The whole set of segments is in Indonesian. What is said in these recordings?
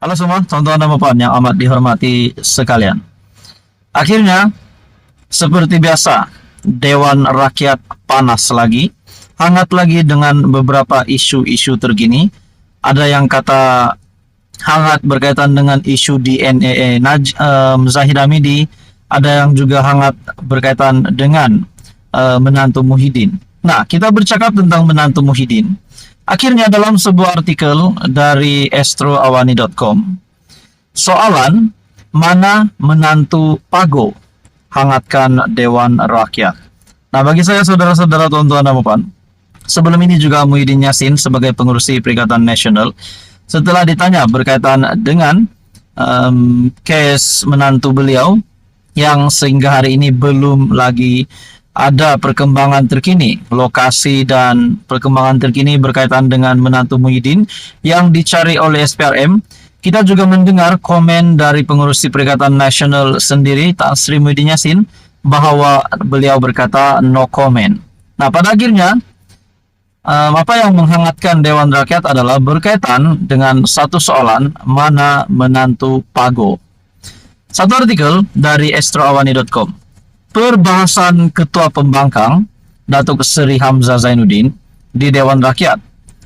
Halo semua, teman-teman dan bapak yang amat dihormati sekalian. Akhirnya, seperti biasa, Dewan Rakyat panas lagi, hangat lagi dengan beberapa isu-isu terkini. Ada yang kata hangat berkaitan dengan isu DNA Zahid Hamidi, ada yang juga hangat berkaitan dengan menantu Muhyiddin. Nah, kita bercakap tentang menantu Muhyiddin. Akhirnya dalam sebuah artikel dari astroawani.com, soalan mana menantu Pago hangatkan Dewan Rakyat. Nah, bagi saya saudara-saudara, tuan-tuan dan puan, sebelum ini juga Muhyiddin Yassin sebagai pengurusi Perikatan Nasional, setelah ditanya berkaitan dengan case menantu beliau yang sehingga hari ini belum lagi ada perkembangan terkini, lokasi dan perkembangan terkini berkaitan dengan menantu Muhyiddin yang dicari oleh SPRM. Kita juga mendengar komen dari pengurusi Perikatan Nasional sendiri, Tan Sri Muhyiddin Yassin, bahwa beliau berkata no comment. Nah, pada akhirnya apa yang menghangatkan Dewan Rakyat adalah berkaitan dengan satu soalan, mana menantu Pago. Satu artikel dari astroawani.com. Perbahasan Ketua Pembangkang Datuk Seri Hamzah Zainuddin di Dewan Rakyat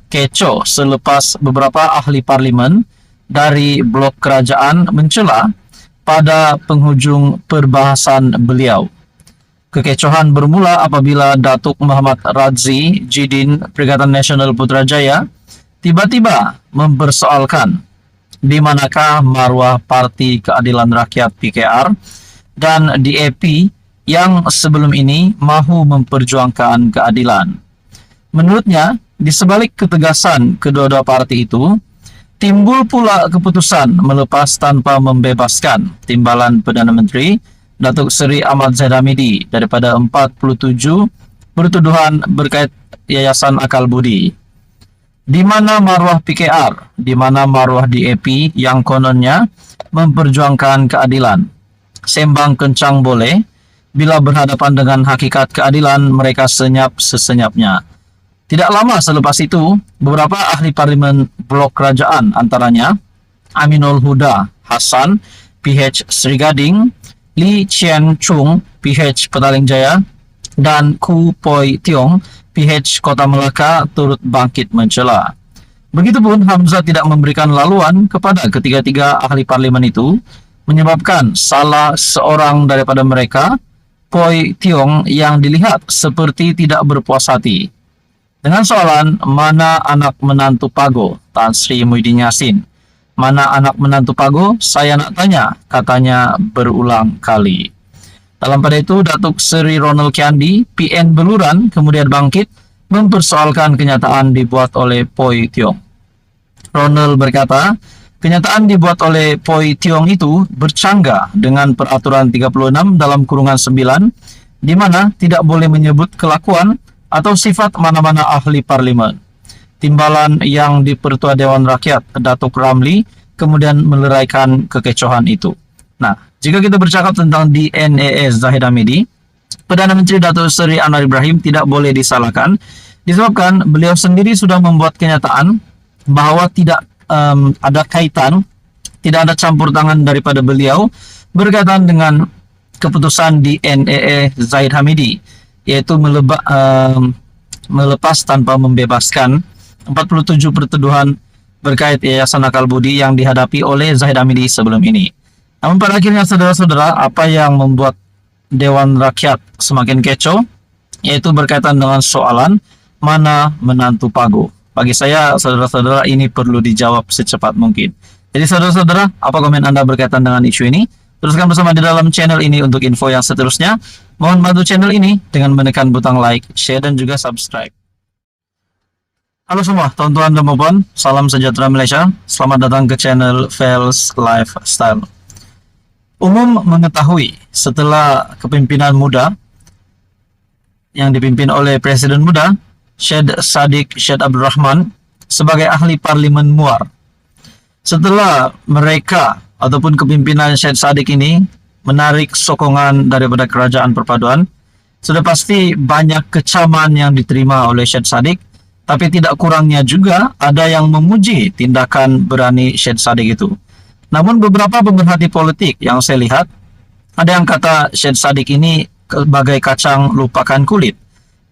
kecoh selepas beberapa ahli parlimen dari blok kerajaan mencela pada penghujung perbahasan beliau. Kekecohan bermula apabila Datuk Muhammad Radzi Jidin Perikatan Nasional Putrajaya tiba-tiba mempersoalkan di manakah maruah Parti Keadilan Rakyat PKR dan DAP yang sebelum ini mahu memperjuangkan keadilan. Menurutnya, di sebalik ketegasan kedua-dua parti itu, timbul pula keputusan melepas tanpa membebaskan Timbalan Perdana Menteri Datuk Seri Ahmad Zahid Hamidi daripada 47 pertuduhan berkait Yayasan Akal Budi. Di mana maruah PKR, di mana maruah DAP yang kononnya memperjuangkan keadilan. Sembang kencang boleh, bila berhadapan dengan hakikat keadilan, mereka senyap sesenyapnya. Tidak lama selepas itu, beberapa ahli parlimen blok kerajaan, antaranya Aminul Huda Hasan, PH Sri Gading, Lee Chien Chung, PH Petaling Jaya, dan Ku Poi Tiong, PH Kota Melaka, turut bangkit mencela. Begitupun Hamzah tidak memberikan laluan kepada ketiga-tiga ahli parlimen itu, menyebabkan salah seorang daripada mereka, Poi Tiong, yang dilihat seperti tidak berpuas hati. Dengan soalan, mana anak menantu Pago? Tan Sri Muhyiddin Yassin. Mana anak menantu Pago? Saya nak tanya, katanya berulang kali. Dalam pada itu, Datuk Seri Ronald Kiandi, PN Beluran, kemudian bangkit mempersoalkan kenyataan dibuat oleh Poi Tiong. Ronald berkata, kenyataan dibuat oleh Poi Tiong itu bercanggah dengan peraturan 36 dalam kurungan 9, di mana tidak boleh menyebut kelakuan atau sifat mana-mana ahli parlimen. Timbalan yang dipertua Dewan Rakyat, Datuk Ramli, kemudian meleraikan kekecohan itu. Nah, jika kita bercakap tentang DNA Zahid Hamidi, Perdana Menteri Datuk Seri Anwar Ibrahim tidak boleh disalahkan, disebabkan beliau sendiri sudah membuat kenyataan bahwa tidak ada kaitan, tidak ada campur tangan daripada beliau berkaitan dengan keputusan di NEE Zahid Hamidi, yaitu melepas tanpa membebaskan 47 pertuduhan berkait Yayasan Akal Budi yang dihadapi oleh Zahid Hamidi sebelum ini. Namun pada akhirnya, saudara-saudara, apa yang membuat Dewan Rakyat semakin kecoh, yaitu berkaitan dengan soalan mana menantu Pago. Bagi saya, saudara-saudara, ini perlu dijawab secepat mungkin. Jadi saudara-saudara, apa komen Anda berkaitan dengan isu ini? Teruskan bersama di dalam channel ini untuk info yang seterusnya. Mohon bantu channel ini dengan menekan butang like, share, dan juga subscribe. Halo semua, tuan-tuan dan puan, salam sejahtera Malaysia. Selamat datang ke channel Fels Lifestyle. Umum mengetahui setelah kepimpinan muda yang dipimpin oleh Presiden muda, Syed Saddiq Syed Abdul Rahman, sebagai ahli parlimen Muar. Setelah mereka ataupun kepimpinan Syed Saddiq ini menarik sokongan daripada kerajaan perpaduan, Sudah pasti banyak kecaman yang diterima oleh Syed Saddiq, tapi tidak kurangnya juga ada yang memuji tindakan berani Syed Saddiq itu. Namun beberapa pemerhati politik yang saya lihat, ada yang kata Syed Saddiq ini sebagai kacang lupakan kulit,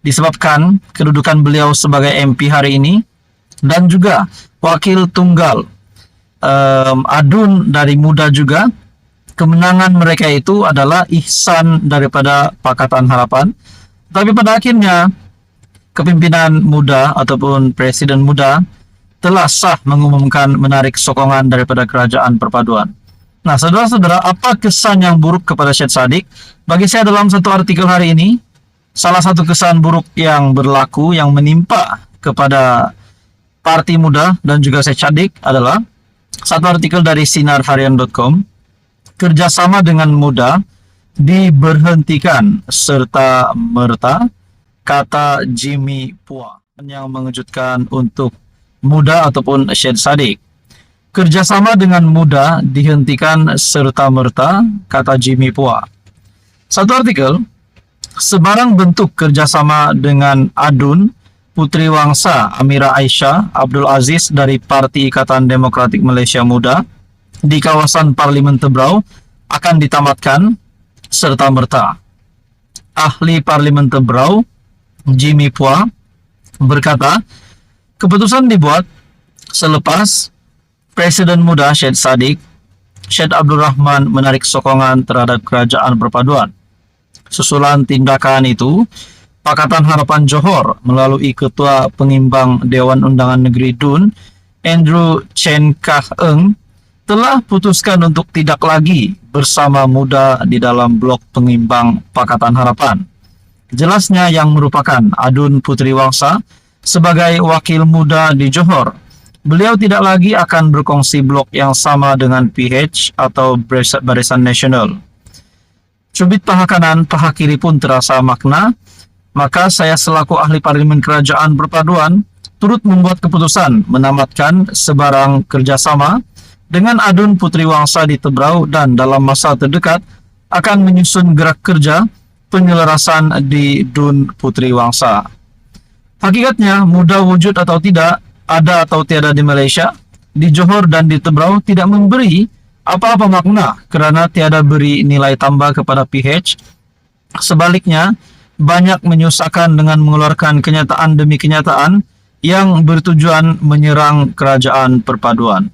disebabkan kedudukan beliau sebagai MP hari ini dan juga wakil tunggal adun dari muda juga. Kemenangan mereka itu adalah ihsan daripada Pakatan Harapan. Tapi pada akhirnya kepimpinan muda ataupun presiden muda telah sah mengumumkan menarik sokongan daripada kerajaan perpaduan. Nah, saudara-saudara, apa kesan yang buruk kepada Syed Saddiq? Bagi saya dalam satu artikel hari ini, salah satu kesan buruk yang berlaku yang menimpa kepada Parti Muda dan juga Syed Saddiq adalah satu artikel dari sinarharian.com. Kerjasama dengan muda diberhentikan serta merta, kata Jimmy Phua, yang mengejutkan untuk muda ataupun Syed Saddiq. Kerjasama dengan muda dihentikan serta merta, kata Jimmy Phua. Satu artikel, sebarang bentuk kerjasama dengan adun Putri Wangsa Amira Aisyah Abdul Aziz dari Parti Ikatan Demokratik Malaysia Muda di kawasan Parlimen Tebrau akan ditamatkan serta merta. Ahli Parlimen Tebrau Jimmy Phua berkata, keputusan dibuat selepas Presiden Muda Syed Saddiq Syed Abdul Rahman menarik sokongan terhadap kerajaan perpaduan. Susulan tindakan itu, Pakatan Harapan Johor melalui Ketua Pengimbang Dewan Undangan Negeri DUN Andrew Chen Kah Eng telah putuskan untuk tidak lagi bersama muda di dalam blok pengimbang Pakatan Harapan. Jelasnya yang merupakan adun Putri Wangsa sebagai wakil muda di Johor, beliau tidak lagi akan berkongsi blok yang sama dengan PH atau Barisan Nasional. Cubit paha kanan, paha kiri pun terasa makna, maka saya selaku ahli parlimen kerajaan perpaduan turut membuat keputusan menamatkan sebarang kerjasama dengan adun Putri Wangsa di Tebrau dan dalam masa terdekat akan menyusun gerak kerja penyelarasan di DUN Putri Wangsa. Hakikatnya, muda wujud atau tidak, ada atau tiada di Malaysia, di Johor dan di Tebrau tidak memberi apa-apa makna kerana tiada beri nilai tambah kepada PH. Sebaliknya, banyak menyusahkan dengan mengeluarkan kenyataan demi kenyataan yang bertujuan menyerang kerajaan perpaduan.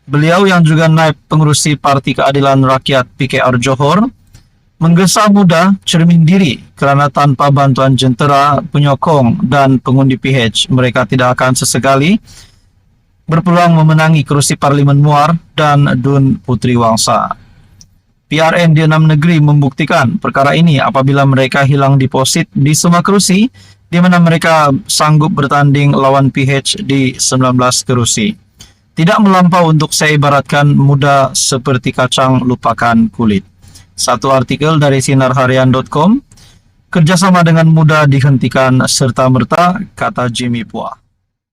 Beliau yang juga naib pengerusi Parti Keadilan Rakyat PKR Johor menggesa muda cermin diri kerana tanpa bantuan jentera, penyokong dan pengundi PH, mereka tidak akan sesekali berpeluang memenangi kerusi Parlimen Muar dan DUN Putri Wangsa. PRN di 6 negeri membuktikan perkara ini apabila mereka hilang deposit di semua kerusi di mana mereka sanggup bertanding lawan PH di 19 kerusi. Tidak melampau untuk saya ibaratkan muda seperti kacang lupakan kulit. Satu artikel dari sinarharian.com, kerjasama dengan muda dihentikan serta merta, kata Jimmy Phua.